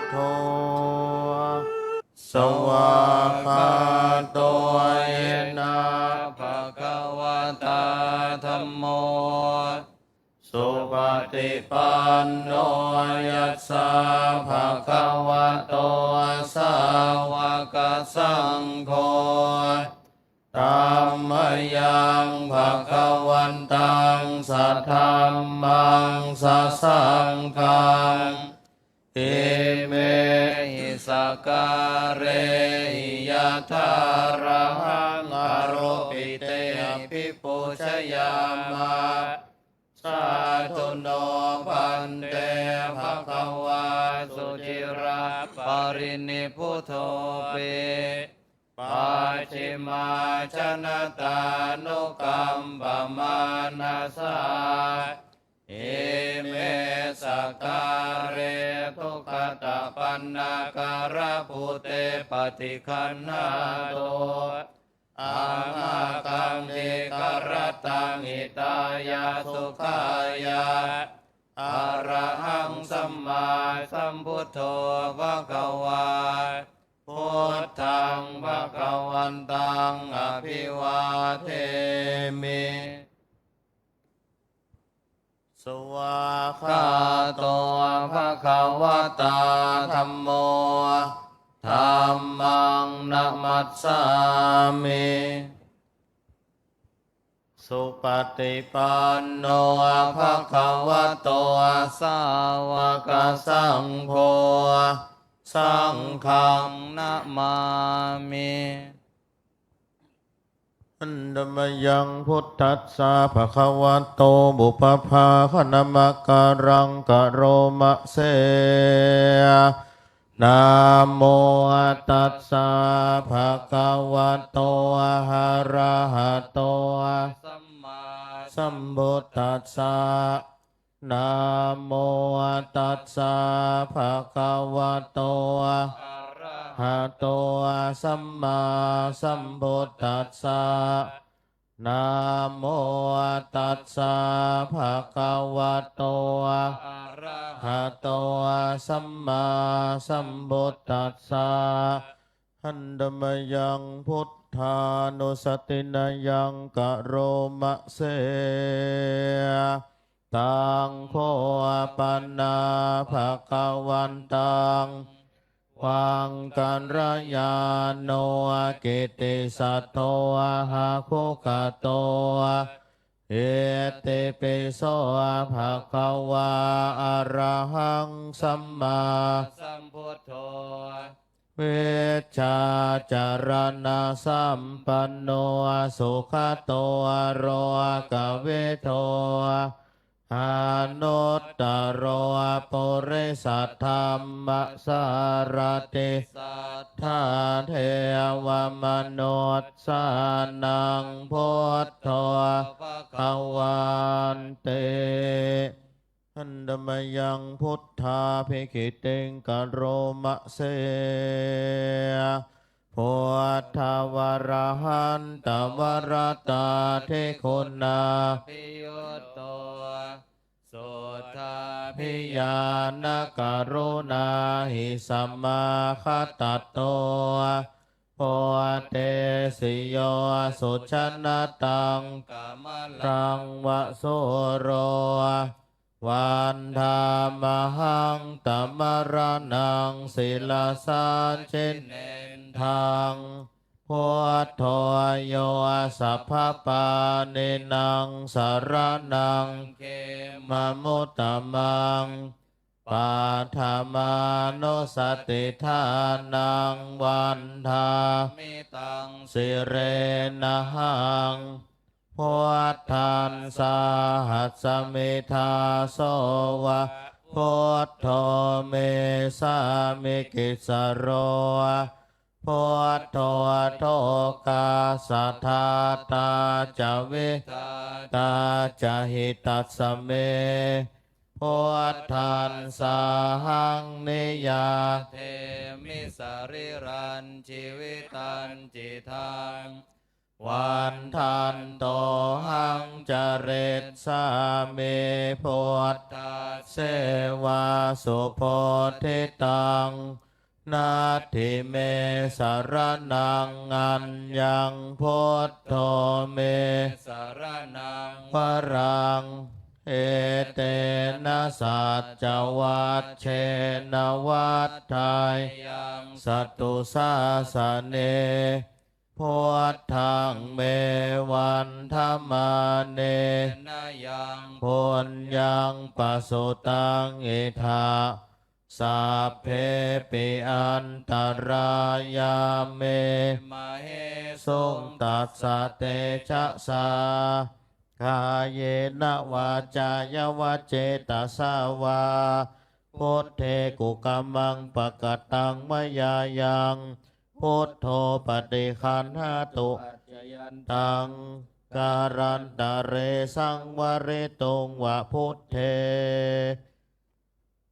โธสวาคาโตเยนะภะคะวะตาธัมโมสุปฏิปันโนยัสสะภะคะวะโตสาวกสังโฆธัมมยังภะคะวันตังสัทธัมมังสัสสังฆังอิเมหิสการเรหิยะถาระหังอโรปิเตภิปุชยามะสาธุโนพันเตภะคะวะสุจิราปรินิพุทโธเปปัจฉิมาชนะตานุกัมปมานาสาอิเมสการเรทุกขตาปันนาการะภูเตปฏิคันนาโตอามากังเดกรตังอิตายาสุขายาอะระหังสัมมาสัมพุทโธภะคะวาพุทธังภะคะวันตังอภิวาเทมิสวาคาโตภะคะวะตาธัมโมธัมมังนะมัสสามิสุปฏิปันโนภะคะวะโตสาวกสังโฆสังฆังนะมามิอันดมยังพุทธัสสะภะคะวะโตบุปภาคณมะการังกะโรมะเสนะโมตัสสะภะคะวะโตอะระหะโตสัมมาสัมพุทธัสสะนะโมตัสสะภะคะวะโตอะระหะโตสัมมาสัมพุทธัสสะนะโมตัสสะภะคะวะโตอะระหะโตสัมมาสัมพุทธัสสะหันดมยังพุทธานุสตินายังกะโรมะเสตังโฆปันนาภะคะวันตังวังกันรยาโนกิติสัตโตหะโคกะโตเอเตปิโสภะคะวะอะระหังสัมมาสัมพุทโธเวชชาจารณะสัมปันโนสุขโตโรกเวโทอานุตตโรปุริสัทธัมมสารติสัทธาเทวมนุษย์สานังพุทโธภวันเตอันดมยังพุทธาภิกขิติงกโรมะเสพุทธวรหันตวรตาเทคุณาภิยุตโตสุทธาภิญาณกรุณาหิสัมมาคตัตโตโพเตสิโยสุชนะตังกามลังวะโสโรวันธามหังตัมรนังศิลาสานเชนเนทางพุทโธโยสัพพปาเนนังสารนังเขมมุตตมังปาธามานุสติทานังวันธามิตังสิเรนะหังพุทธันสาหัสสมิทาโสวะพุทโธเมสามิกิสโรพุทโธโทกาสัทธาตาจเวตาจหิตัสสเมพุทธันสาหังนิยาเทมิสริรันชีวิตันจิตังวันทันโตหังจเรตสามิพุทธาส เสวาสุโพธิตังนาทิเมสารนังอัญญังพุทโธเมสารนังวรังเอเตนะสัจจวัชเชนวัฏไทยังสัตตุสาสเนพุทธังเมวันธรรมาเนนะยังพุญญังปสุตังอิทาสัพเพปิอันตรายาเมมเหสุงตัสสะเตชะสากายเยนะวาจายวะเจตสาวาพุทเทกุกัมมังปะกตังมยายังพุทโธปฏิคันหาตุตังการันตะเรสังวเรตุงวะพุทเท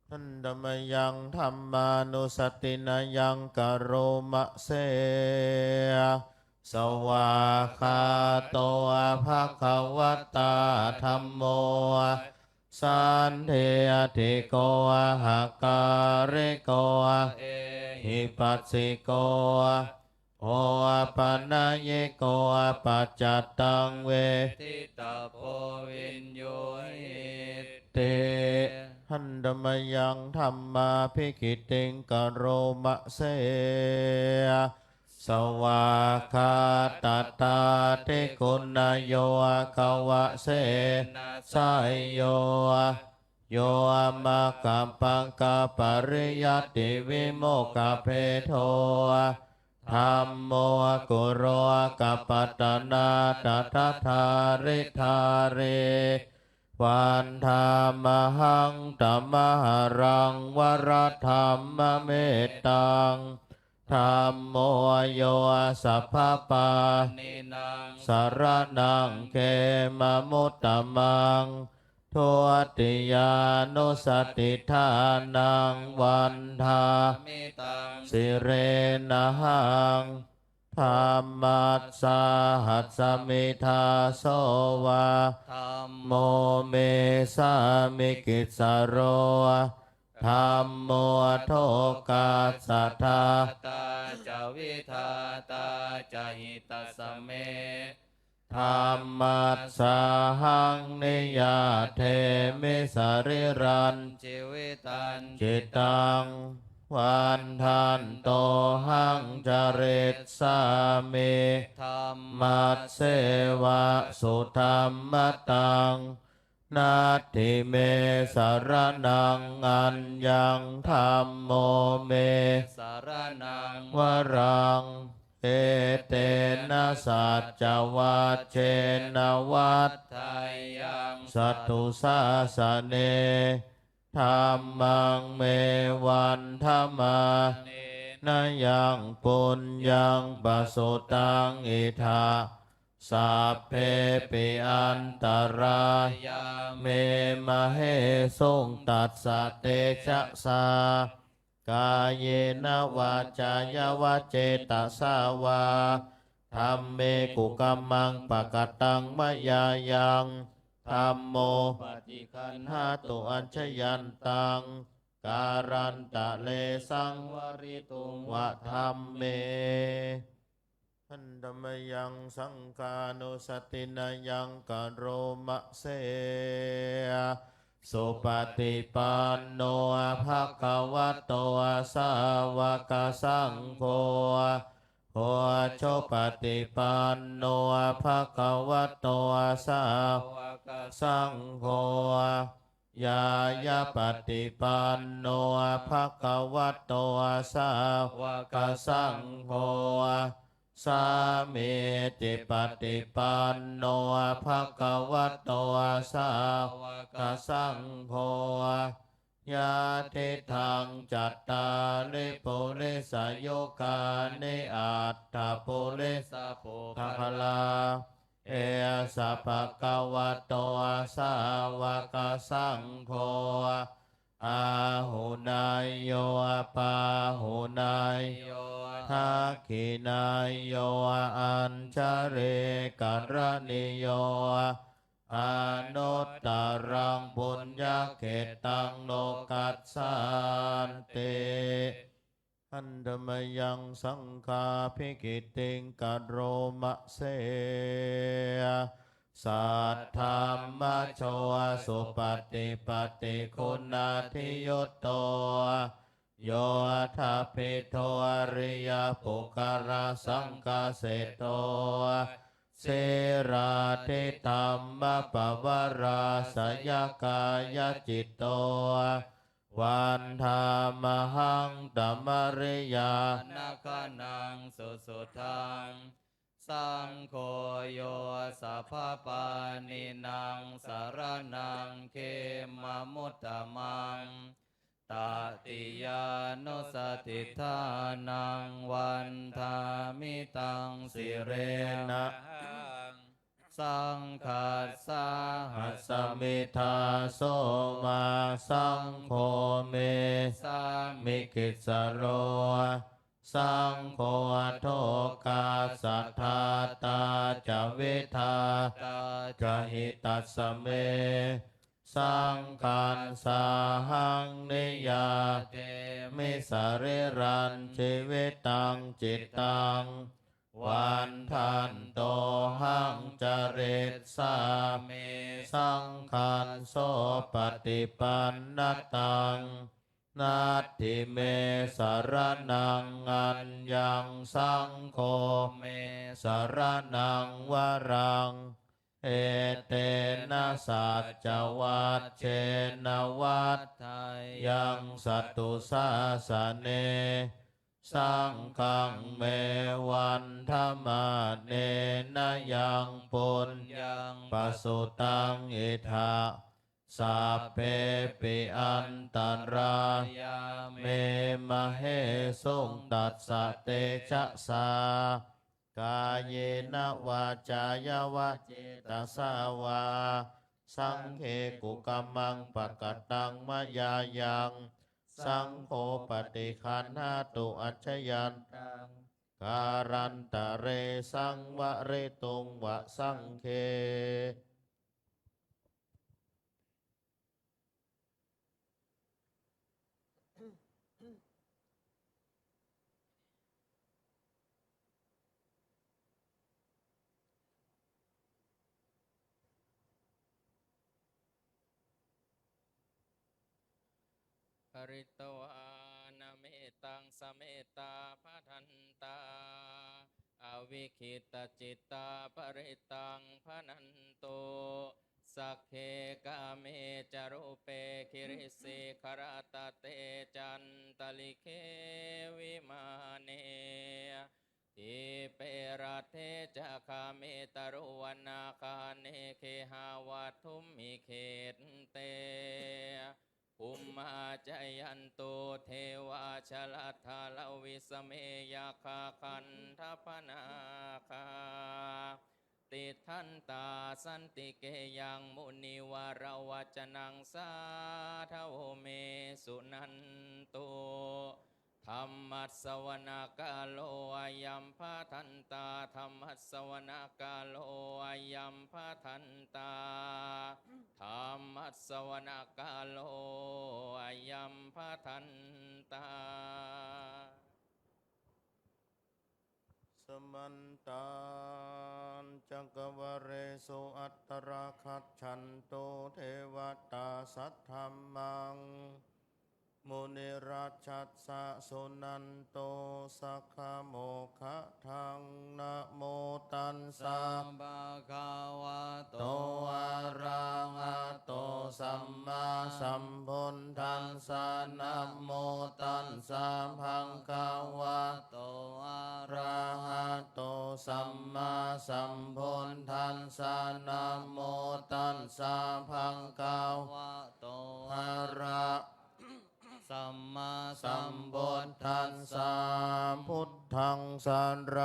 ทันดมยังธรรมานุสตินายังกโรมะเสสวาคาโตภะคะวะตาธัมโมสันเทติโกหะการิโกหิปัสสิโกโอปัญญโกปัจจตังเวทิตาโพวินโยเตหันดมยังธรรมาภิกิติงกโรมะเสสวาคาตตาเทกุณโยกวะเสสายโยโยมะกัมปังกะปริยัติวิโมกขเพโทธัมโมกุโรกัปปัตตนาตัทธาริธาเรวันธามหังตัมมหรังวรธรรมเมตตังธัมโมโยสัพพปานินังสารนังเขมมุตตมังทุติยานุสติทานังวันทามิตังสิเรนะหังธรรมัสสาหัสสมิทาโสวาธัมโมเมสามิกิสโรธัมโมโทกัสสะทาตาจาวิทาตาจาหิตาสเมธัมมัสสาหังนิยาเทมิสริรันจิวิตันจิตังวันทันโตหังจริตสามิธัมมัสเสวะสุธรรมตังนาทิเมสารนังอัญญังธัมโมเมสารนังวรังเอเตนะสัจจวัชเชนวัฏไทยังสัตตุสาสเนธัมมังเมวันธรรมานายังปุญญังปสุตังอิทาสัพเพปิอันตรายาเมมเหสุงตัสสะเตชะสากายเยนะวาจายวะเจตสาวาธัมเมกุกัมมังปะกตังมยายังธัมโมปฏิคันหาตุอัญชยันตังการันตะเลสังวริตุงวะธัมเมทันดมยังสังฆานุสตินายังกโรมะเสสุปฏิปันโนภะคะวะโตสาวกสังโฆโหโชปฏิปันโนภะคะวะโตสาวกสังโฆยายาปฏิปันโนภะคะวะโตสาวกสังโฆสามิติปฏิปันโนภะคะวะโตสาวกสังโฆยาทิทังจัตตาริปุริสโยคานิอัตถปุริสปุภะคะลาเอสัพพะคะวะโตสาวกสังโฆอาหุนายโยปาหุนายโยทักขินายโยอัญชเรกรณิโย อนุตตรังปุญญเขตังโลกัสสันติอันธมยังสังฆาภิกิติงกัโรมะเสสัทธรรมโชสุปฏิปฏิคุณาธิยุตโตโยทัพพิโทอริยปุคราสังกเสโตเสราธิธรรมปวราสยกายจิตโตวันธามหังตัมริยานาคานังสุสุทังสังโฆโยสัพพปานินางสารนังเขมมุตตมังตติยานุสติทานังวันธามิตังสิเรนะสังคัสสะหัสมิทาโสมาสังโฆเมสามิกิสโรสังโฆโทกาสัทธาตาจะเวทาจะหิตัสสเมสังขันสาหังนิยาเตมิสริรันชีวิตังจิตตังวันทันโตหังจริตสามิสังขันโสปฏิปันนตังนาทิเมสารนังอัญญังสังโฆเมสารนังวรังเอเตนะสัจจวัตเชนวัตถยังสัตตุสาสเนสังฆังเมวันธรรมาเนนะยังปุญญังปสุตังอิทาสัพเพปิอันตรายาเมมะเหสุงตัสสะเตชะสากายเนวาจายวะเจตสาวาสังเฆกุกัมมังปะกตังมยายังสังโฆปฏิคันหาตุอัจฉยันตังการันตะเรสังวะเรตุงวะสังเคปริตวานเมตังสเมตาพัทันตาอวิคิตจิตตาปริตังพนันโตสักเคกาเมจารุเปคิริสิขรตเตจันตลิเควิมาเนทิเปรัตเทจะคาเมตรุวนาคาเนเคหาวัตุมมิเขตเตภูมิมาจายันตุเทวาชลัทธาลวิสเมยาคาคันทพนาคาติทันตาสันติเกยังมุนิวารวัจนังสาทโวเมสุนันตุธรรมัสสวนากาโลอายัมภาทันตาธรรมัสสวนากาโลอายัมภาทันตาธรรมัสสวนากาโลอายัมภาทันตาสมันตานจักวเรสุอัตตราคัจฉันโตเทวตาสัทธัมมังมุนิราชัสสะสุนันโตสัคขโมคะทังนะโมตัสสะภะคะวะโตอะระหะโตสัมมาสัมพุทธัสสะนะโมตัสสะภะคะวะโตอะระหะโตสัมมาสัมพุทธัสสะนะโมตัสสะภะคะวะโตอะระสัมมาสัมพุทธัสสะพุทธังสาร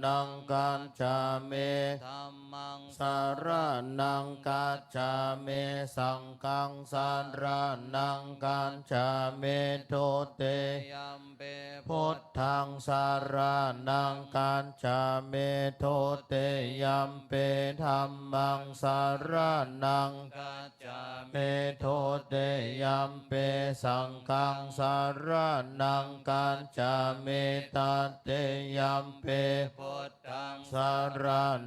นังกัจฉามิธัมมังสารนังกัจฉามิสังฆังสารนัง กัจฉามิทุติยัมปิพุทธังสารนังกัจฉามิทุติยัมปิธัมมังสารนังกัจฉามิทุติยัมปิสังฆังสารนังกัจฉามิตติยัมปิพุทธังสาร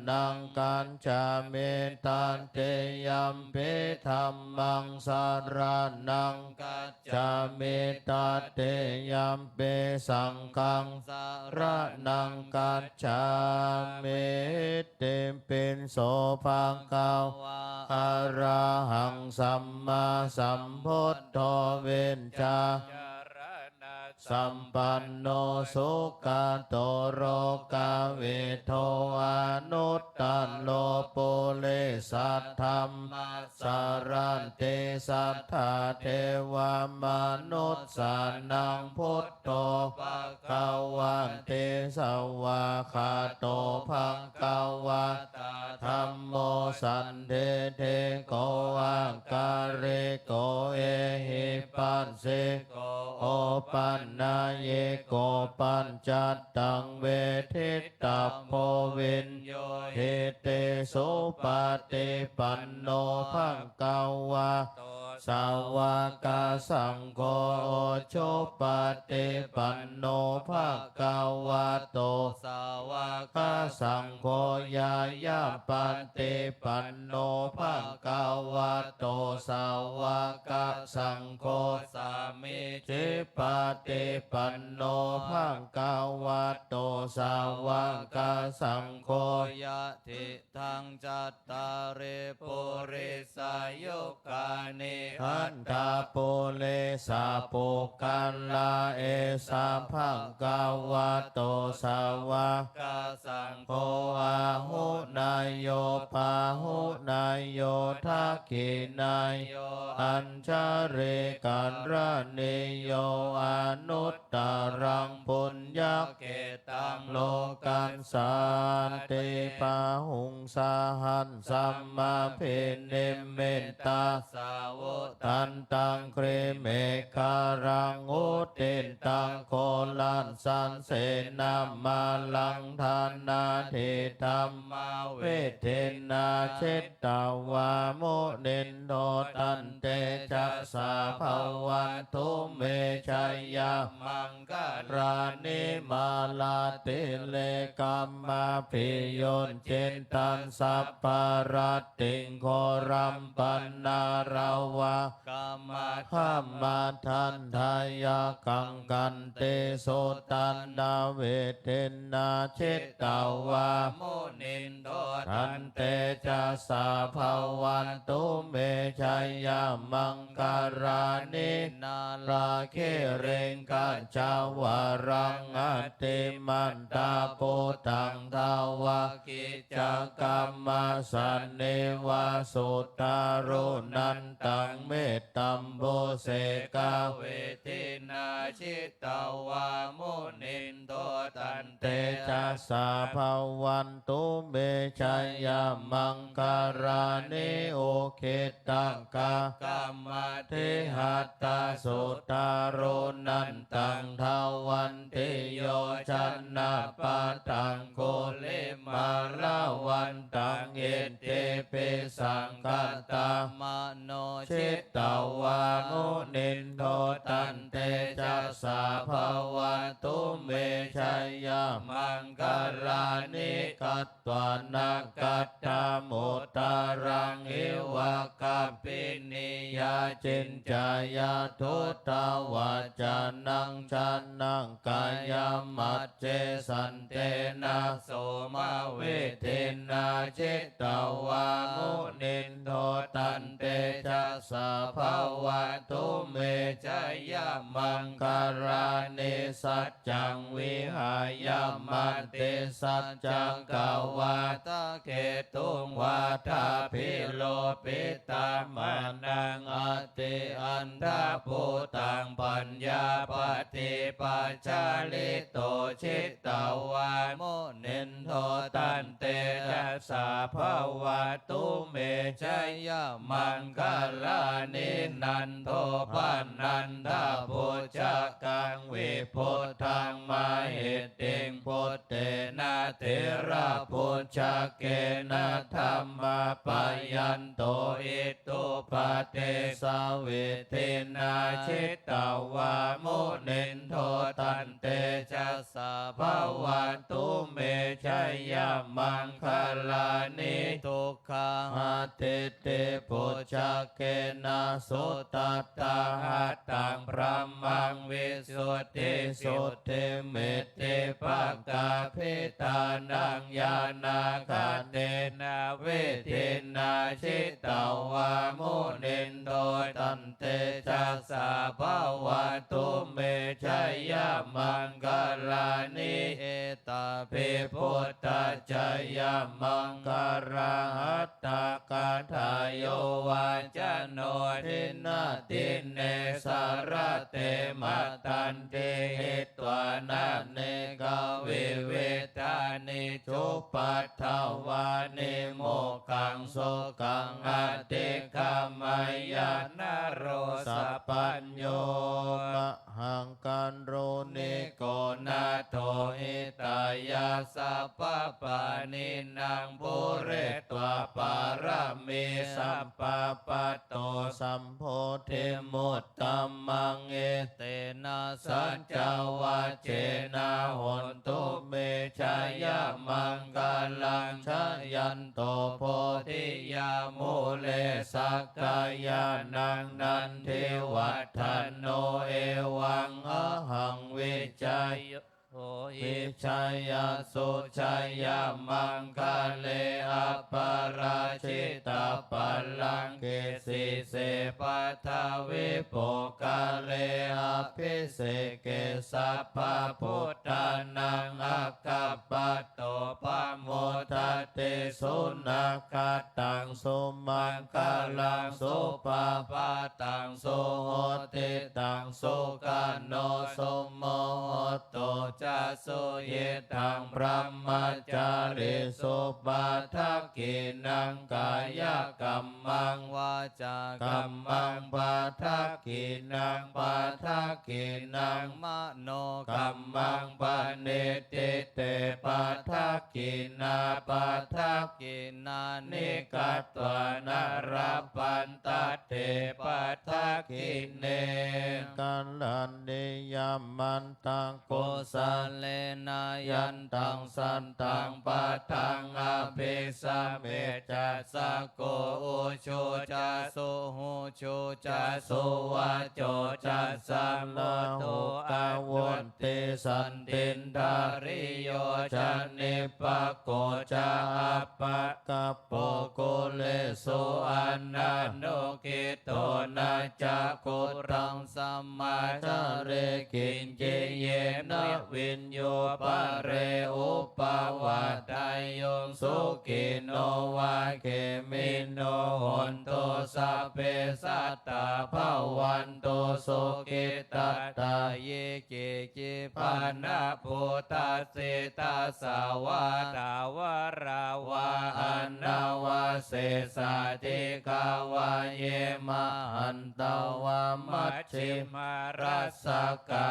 นังกัจฉามิตติยัมปิธัมมังสารนังกัจฉามิตติยัมปิสังฆังสารนังกัจฉามิติปินโสภะคะวะอะระหังสัมมาสัมพุทโธเวนจาสัมปันโนสุขโตโรกาเวโทอนุตตันโลปุเลสัทธัมมาสารันเตสัทธาเทวมนุสสานังพุทโธภะคะวันเตสวะคาโตภะคะวะตาธัมโมสันเทเทโกอาการเรโกเอหิปัสสิโกโอปันนาเยโกปัญจัตตังเวทิตาโพวินโยเฮเตโสปะเตปันโนภะคะวะสาวกสังโฆโชปะเตปันโนภะคะวะโตสาวกสังโฆยายาปันเตปันโนภะคะวะโตสาวกสังโฆสามิจิปะเตปันโนภะคะวะโตสาวกสังโฆยะติทังจัตตาริปุริสายุกานิหันตาปุเลสาปุกันลาเอสาภะคะวะโตสาวกสังโฆอาหุนายโยปาหุนายโยทักขินายโยอัญชาเรกันระเนโยอนุตตรังปุญญเกตังโลกันสานติปะหุงสาหันสัมมาเพเนเมตตาสาวตันตังเครเมคารังโอเตนตังโคลันสันเสนามาลังทานาเทธรรมาเวเทนาเชตตาวาโมเนนโนตันเตจะสาภวันทุเมชัยยามังกรานิมาลาเตเลกัมมาพิโยนเจนตันสัพปารัตติงโครัมปันนาราวะกัมมาธัมมาทันทายากังกันเตโสตันดาเวเทนาเชตตาวาโมนินโดทันเตจะสาภวันตุเมชัยยามังการานินาราเคเรงกัจจาวรังอติมันตาโปตังทาวากิจกรรมสันเนวาสุตารุนันตังเมตตัมโบเสกาเวทินาชิตาวามุนินโตตันเตจะสาภวันตุเมชัยยามังการานิโอเคตังกากรรมเทหัตตาสุตารุนันตังทาวันติโยชันนาปาตังโกเลมาลาวันตังเอเตเปสังกัตตามโนชิตตาวามุนินโทตันเตจะสาภวันตุเมชัยยามังการานิกัตตวานากัตตามุตตารังเอวะกัปปินิยาจินจายาทุตาวาจานังชานังกายามัจเจสันเตนะโสมาเวเทนาจิตตาวามุนินโทตันเตจะสาภวันตุเมชัยยามังการานิสัจจังวิหายามันเตสัจจังกาวาตาเกตุงวาทาพิโลปิตามานังอติอันทาภูตังปัญญาปฏิปัจจาลิโตชิตตาวามุนินโทตันเตจะสาภวันตุเมชัยยามังการานินันโทภา นันทพุชกังวิพุทธังมหิติงพุทเตนะเถระพุชเกนะธรรมปยันโตอิตุปเตสวิทินาชิตาวามุนินโทตันเตจัสสะภวันตุเมชัยยมังคลานิทุกขาหัตถิติปุจจเกนะสุตตาหัตตังพระมังวิสุทธิสุทธิเมตติปักกาภิตานังญาณาคาเตนะเวทินาชิตาวามุนินโทตันเตจัสสะภวันตุเมชัยยมังคลานิเอตภิพุทธจยมังคาราหัตถกาทายโยวาจโนทินาติเนสารเตมัตตันติหิตวานาเนกวิเวทานิจุปัฏฐวานิโมกังโสกังอติกามายานโรสปัญโยมหังกันโรนิโกนาโทหิตายาสัพพปานินางบุเรตวาปารมีสัพพปัตโตสัมโพธิมุตตัมมังเอเตนะสัจจวาเจนะหนตุเมชัยยมังกาลังชยันโตโพธิยามุเลสักกายานังนันทิวัฒนโนเอวังอหังวิจัยโหอิชัยยสุชัยยมังคาเลอปาราชิตาปัลลังเกสิเสปัทวิโปกาเลอภิเสเกสัพพพุทธานังอัคคปัตโตปโมทัตเตสุนักขตังสุมังคาลังสุปาปาตังสุโหติตังสุกาโนสุโมโหโตจะสุเยตังพระมจาริสุปาทักกินังกายกัมมังวาจากัมมังปาทักกินังปาทักกินังมโนกัมมังปาเนติเตปาทักกินาปาทักกินานิกัตวานาราปันตเตปาทักกิเนกัลลันเนยมันตังโกสัลเลนายันตังสันตังปัฏฐังอภิสัมเมจัสสะโกอุชุจัสสุหูชุจัสสุวะโจจัสสัมโลโตอาวุตติสันตินทาริโยจันนิปะโกจาปะกะโปโกเลสุอันนาโนกิโตนาจักขุรังสัมมาจาเรกินเจเยนะวินโยปะเรอุปาวาตายโยสุกิโนวาเกมิโนหนโตสัพเพสัตตาภวันโตสุกิตตาเยเกจิปานะพุทธัสสิตาสาวาตาวราวาอันนาวาเสสาติกาวาเยมหันตวามัชชิมารัสสกา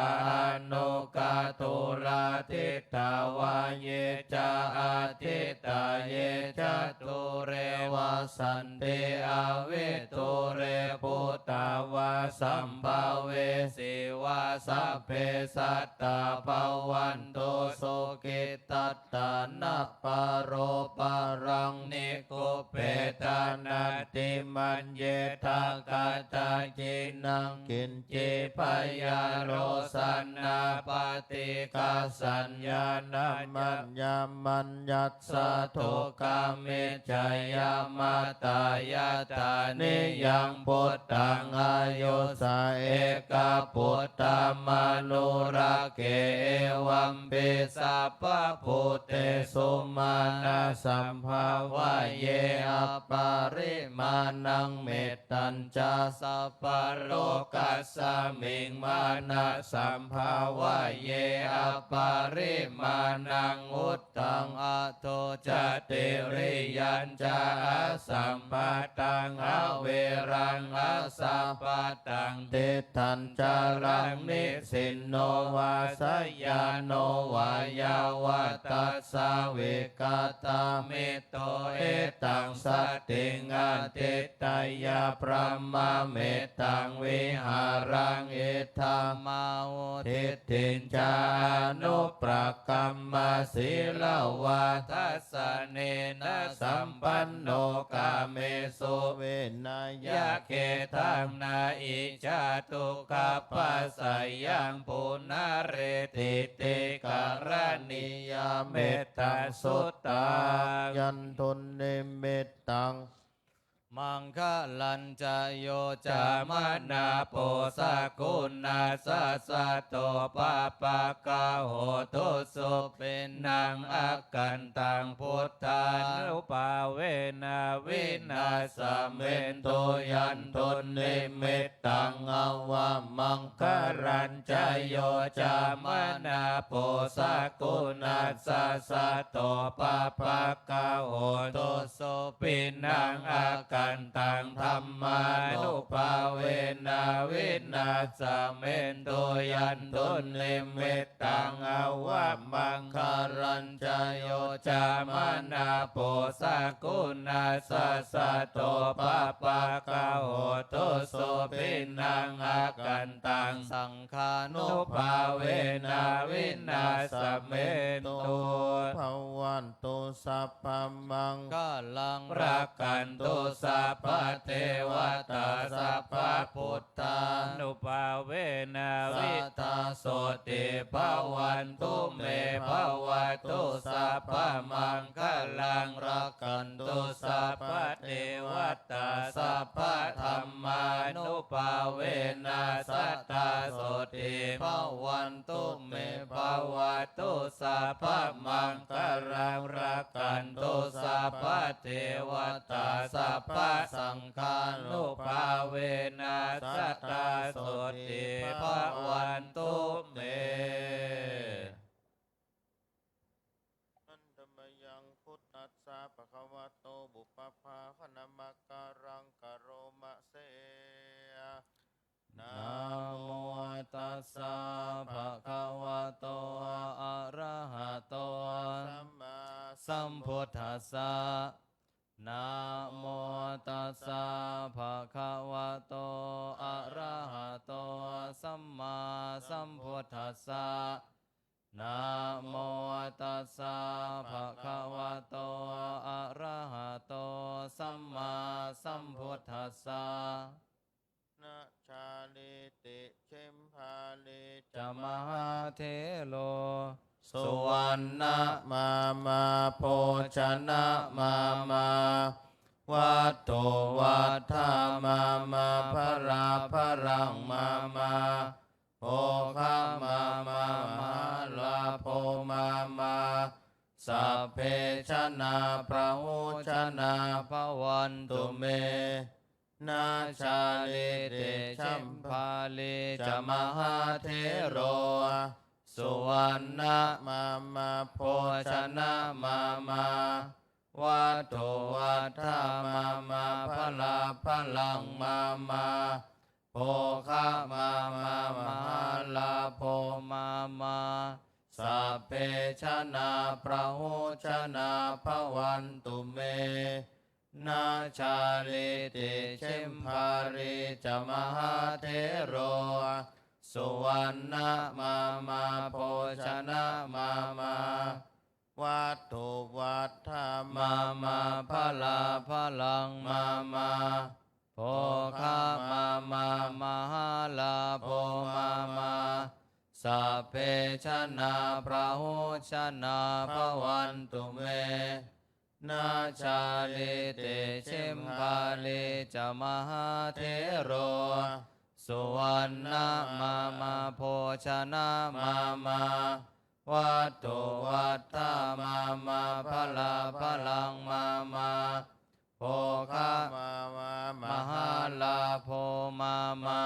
โนกาตุราทิตาวาเยจะอาทิตาเยจะตุเรวาสันติอาวิตุเรปุตตาวาสัมภเวสิวาสัพเพสัตตาภวันโตสุกิตตานัปปโรปารังนิโกเปตานาติมัญเยทากาตาจินังกินจิปยาโรสันนาปฏิกาสัญญานามัญญามัญญัสสะโทกาเมจยามาตายาตานิยังพุทธังอายุสาเอกพุทธามานุราเกวัมปิสัพพพุทเตสุมาณสัมภาวะเยอปาริมาณังเมตตัญจาสัพพโลกัสสมิงมานะสัมภาวะเยอปาริมาณังอุต ตังอะโทจติริยัญจาอาสัมปตังอเวรังอาสัพพตังติทันจารังนิสินโนวาสยาโนวายาวตัสสาวิกตามิโตเอตังสติงอติตายาพระมะเมตังวิหารังอิธามาวุทิตินจานุปรกรรมศีลวาทัสสะเนนะสัมปันโนกาเมสุเวนายะเกตังนาอิจาตุกัปปัสสยังปุณเรติติการณิยาเมตตาสุตตายันตุนิมิตตังมังคลัญจโยจามนาโปสกุณาสัสสะโตปะปะกะโหตุสุเป็นนางอากันตังพุทธานุปาเวนาวินาสเมนโตยันตุนิมิตตังอวามังคลัญจโยจามนาโปสกุณาสัสสะโตปะปะกะโหตุสุเป็นนางอากันตังธรรมานุภาเวนะวินาสเมนโตยันตุนิมิตตังอวะมังคารัญจโยจามนาโปสกุณาสัสสะโตปะปะกะโหตุสุปินังอากันตังสังฆานุภาเวนะวินาสเมนโตภวันตุสัพพมังคะลังรักกันตุสัพพะเทวตาสัพพะพุทธานุภาเวนะวิตาโสติภวันตุเมภวตุสัพพะมังคะลังรักกันตุสัพพะเทวตาสัพพะธรรมานุภาเวนะสัตตาโสติภวันตุเมภวตุสัพพะมังคะลังรักกันตุสัพพะเทวตาสัพพะสังฆานุภาเวนะสัตตาโสติภวันตุเมอันธมยังพุทธัสสะภะคะวะโตบุปผาขณมักการังกโรมะเสนะโมตัสสะภะคะวะโตอะระหะโตสัมมาสัมพุทธัสสะนะโมตัสสะภะคะวะโตอะระหะโตสัมมาสัมพุทธัสสะนะโมตัสสะภะคะวะโตอะระหะโตสัมมาสัมพุทธัสสะนะชาลิติเชมพาลิจมหาเทโลสุวรรณมาโพชนะมาวัตโตวัฏฐามาพราพรังมาโภคมาลาโภมาสัพเพชนะพระหุชนะภวันตุเมนาชาลิติชัมภาลิจมหาเทโรสุวรรณมาโพชนะมาวัตโตวัฏฐามาพลังมาโภคะมาลาโภมาสัพเพชนะพระหุชนะภวันตุเมนาชาลิติเชมภาริจมหาเทโรสุวรรณมาโพชนะมาวัตถุวัฏฐามาพลังมาโภคะมาลาโภมาสัพเพชนะพระหุชนะภวันตุเมนาชาลิติเชมภาลิจมหาเทโรสุวรรณมาโพชนะมาวัตถุวัฏฐามาพลังมาโภคะมหาลาโภมา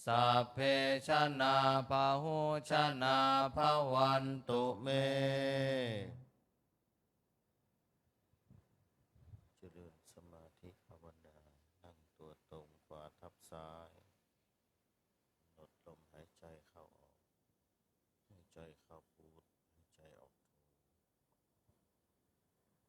สัพเพชนะพหุชนะภวันตุเม เข้าออกหายใจเข้าพูดหายใจออกโท สมควรแก่เวลา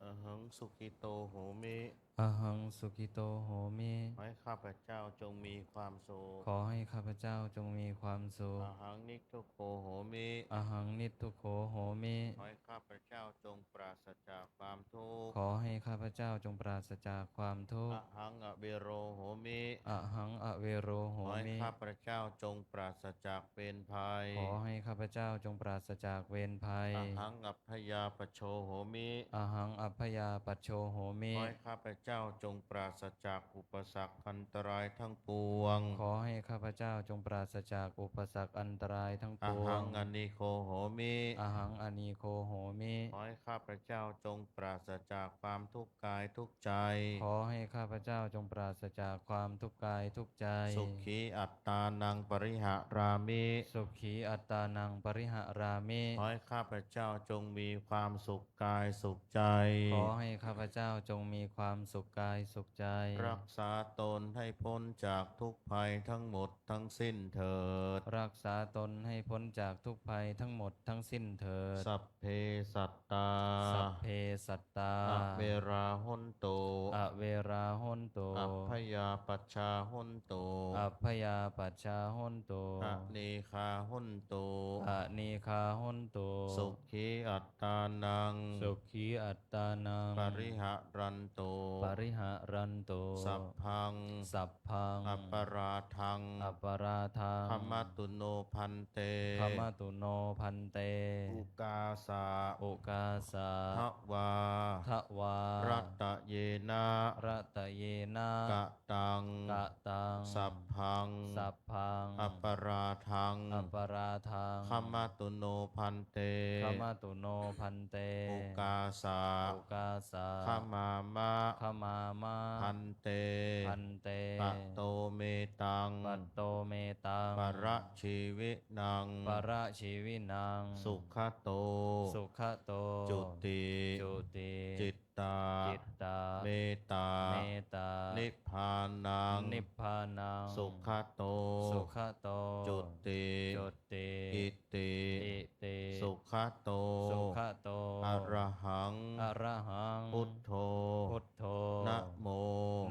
อหังสุขิโตโหมิ อหังสุขิโตโหมิ ขอให้ข้าพเจ้าจงมีความสุข ขอให้ข้าพเจ้าจงมีความสุข อาหังนิกทุกโขโหมิ อหังนิตทุกโขโหมิ ขอให้ข้าพเจ้าจงปราศจากความทุกข์ ขอให้ข้าพเจ้าจงปราศจากความทุก อา ข์ หังอเวโรโหมิ อหังอเวโรโห ขอให้ มิ ข้าพเจ้าจงปราศจากเวรภัย ขอให้ข้าพเจ้าจงปราศจากเวรภัย อาหังอัพพยาปโชโหมิ อหังอัพพยาปัจโชโหมิ ขอให้ข้าพเจ้าจงปราศจากอุปสรรคอันตรายทั้งปวง ขอให้ข้าพเจ้าจงปราศจากอุปสรรคอันตรายทั้งป อาว หั ง งอนิโคโหมิ อหังอนีโคโหมิ ขอให้ข้าพเจ้าจงปราศจากความทุกข์กายทุกข์ใจ ขอให้ข้าพเจ้าจงปราศจากความทุกข์กายทุกข์ใจ สุขีอัตตานังปริหารามิ สุขีอัตตานังปริหารามิ ขอให้ข้าพเจ้าจงมีความสุขกายสุขใจ ขอให้ข้าพเจ้าจงมีความสุขกายสุขใจ รักษาตนให้พ้นจากทุกภัยทั้งหมดทั้งสิ้นเถิด รักษาตนให้พ้นจากทุกภัยทั้งหมดทั้งสิ้นเถิด สัพเพสัตตา สัพเพสัตตา อเวราหุนโต อเวราหนโต อัพพยาปัชชาหุนโต อัพพยาปัจชาหนโต อนีคาหุนโต อนีคาหนโต สุขีอัตตานัง สุขีอัตตานัง ปริหารันโต ปริหารันโต สัพพัง สัพพัง อัปปราทัง อัปปราทัง ขมตุโนพันเต ขมตุโนพันเต อุกาสา โอกาสา ทวา ทวา รัตตะเยนะ รัตเยนะ กะตัง กะตัง สัพพัง สัพพัง อัปปราทัง อัปปราทัง ขมตุโนพันเต ขมตุโนพันเต อุกาสา โอกาสา ขมามะ ขมามะ พันเต พันเต ปะโตเมตัง ปัตโตเมตัง ประชีวินัง ประชีวินัง สุขโต สุขโต จุติ จุติ จิตตา จิตตา เมตตา เมตตา นิพพานัง นิพพานัง สุขโต สุขโต จุติ จุติ อิติ อิติ สุขโต สุขโต อรหัง อะระหัง พุทโธ พุทโธ นะโม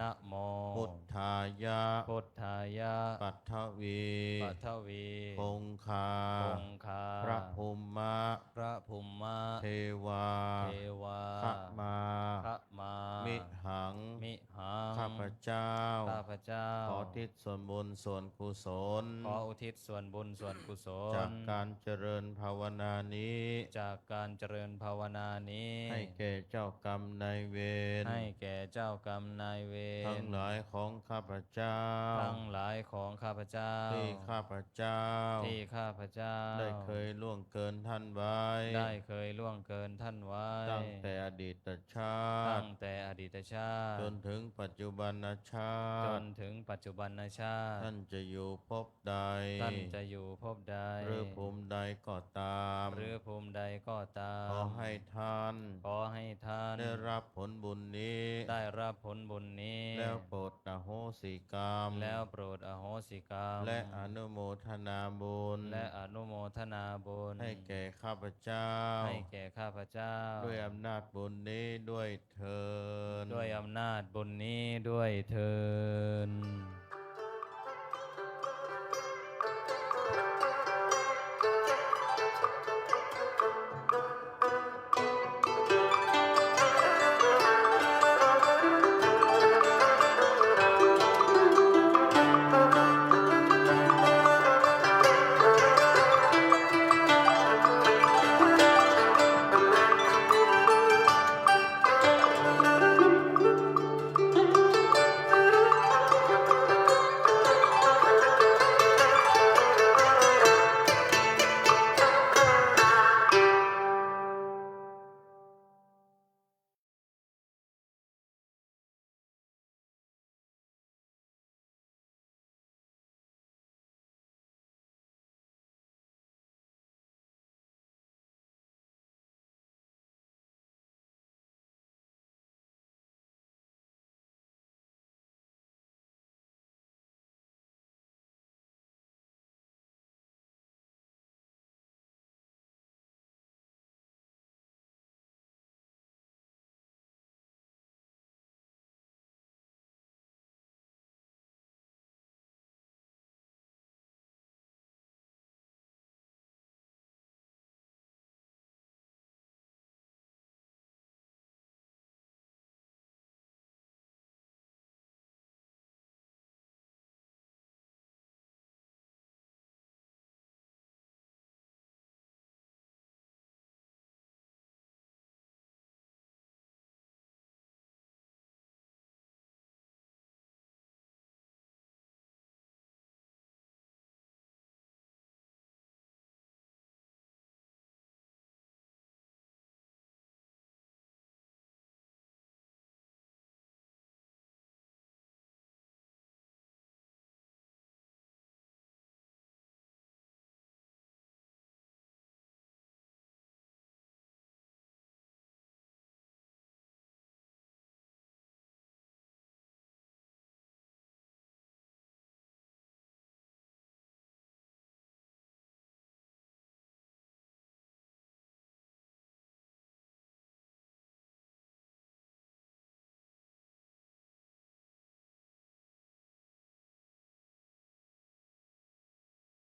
นะโม พุทธายะ พุทธายะ ปัทวี ปัทวี คงคา คงคา พระภูมิมะ พระภูมิมะ เทวา เทวา ขมา พระมา มิหัง มิหัง ข้าพเจ้า ข้าพเจ้า ขอทิศส่วนบุญส่วนกุศล ขออุทิศส่วนบุญส่วนกุศล จากการเจริญภาวนานี้ จากการเจริญภาวนานี้ ให้แก่เจ้ากรรมนายเวร ให้แก่เจ้ากรรมนายเวร ทั้งหลายของข้าพเจ้า ทั้งหลายของข้าพเจ้า ที่ข้าพเจ้า ที่ข้าพเจ้า ได้เคยล่วงเกินท่านไว้ ได้เคยล่วงเกินท่านไว้ ตั้งแต่อดีตชา ตั้ ติ งแต่อดีตชาติ จนถึงปัจจุบันชา จ ติ นถึงปัจจุบันชาติ ท่านจะอยู่ภพใด ท่านจะอยู่ภพใด หรือภูมิใดก็ตาม หรือภูมิใดก็ตาม ขอให้ท่าน ขอให้ท่าน ได้รับผลบุญนี้ ได้รับผลบุญนี้ แล้วโปรดอโหสิกรรม แล้วโปรดอโหสิกรรม และอนุโมทนาบุญ และอนุโมทนาบุญ ให้แก่ข้าพเจ้า ให้แก่ข้าพเจ้า ด้วยอำนาจบุญนี้ด้วยเถิด ด้วยอำนาจบุญนี้ด้วยเทิน